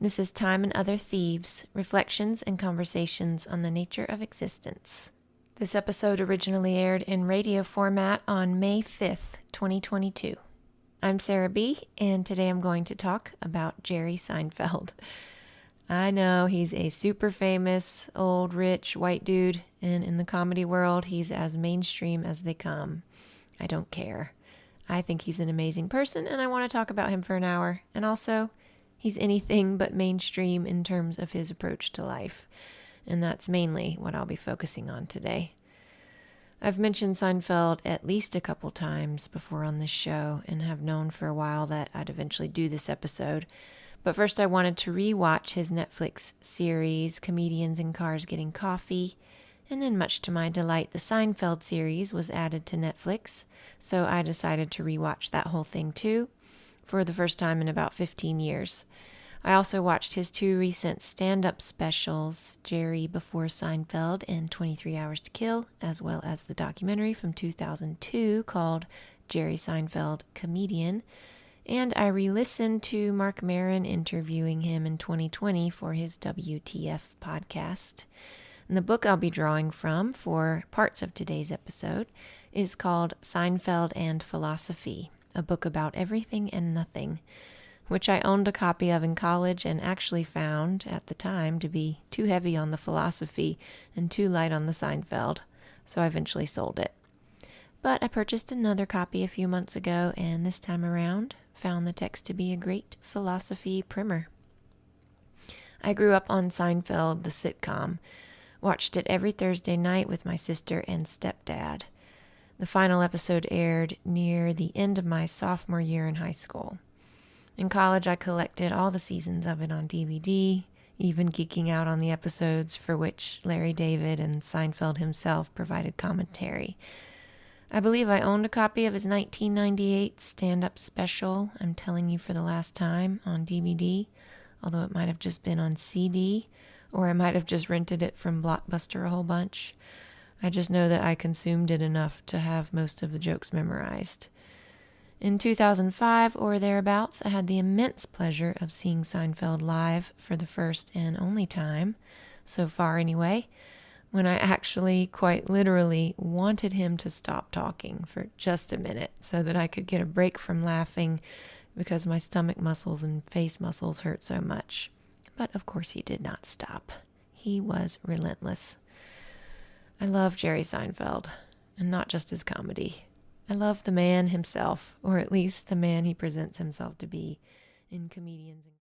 This is Time and Other Thieves, Reflections and Conversations on the Nature of Existence. This episode originally aired in radio format on May 5th, 2022. I'm Sarah B., and today I'm going to talk about Jerry Seinfeld. I know he's a super famous, old, rich, white dude, and in the comedy world, he's as mainstream as they come. I don't care. I think he's an amazing person, and I want to talk about him for an hour, and also, he's anything but mainstream in terms of his approach to life, and that's mainly what I'll be focusing on today. I've mentioned Seinfeld at least a couple times before on this show and have known for a while that I'd eventually do this episode, but first I wanted to re-watch his Netflix series, Comedians in Cars Getting Coffee, and then much to my delight, the Seinfeld series was added to Netflix, so I decided to re-watch that whole thing too, for the first time in about 15 years. I also watched his two recent stand-up specials, Jerry Before Seinfeld and 23 Hours to Kill, as well as the documentary from 2002 called Jerry Seinfeld Comedian. And I re-listened to Marc Maron interviewing him in 2020 for his WTF podcast. And the book I'll be drawing from for parts of today's episode is called Seinfeld and Philosophy, a book about everything and nothing, which I owned a copy of in college and actually found at the time to be too heavy on the philosophy and too light on the Seinfeld, so I eventually sold it. But I purchased another copy a few months ago, and this time around found the text to be a great philosophy primer. I grew up on Seinfeld, the sitcom, watched it every Thursday night with my sister and stepdad. The final episode aired near the end of my sophomore year in high school. In college, I collected all the seasons of it on DVD, even geeking out on the episodes for which Larry David and Seinfeld himself provided commentary. I believe I owned a copy of his 1998 stand-up special, I'm Telling You for the Last Time, on DVD, although it might have just been on CD, or I might have just rented it from Blockbuster a whole bunch. I just know that I consumed it enough to have most of the jokes memorized. In 2005 or thereabouts, I had the immense pleasure of seeing Seinfeld live for the first and only time, so far anyway, when I actually, quite literally, wanted him to stop talking for just a minute so that I could get a break from laughing because my stomach muscles and face muscles hurt so much. But of course he did not stop. He was relentless. I love Jerry Seinfeld, and not just his comedy. I love the man himself, or at least the man he presents himself to be in Comedians.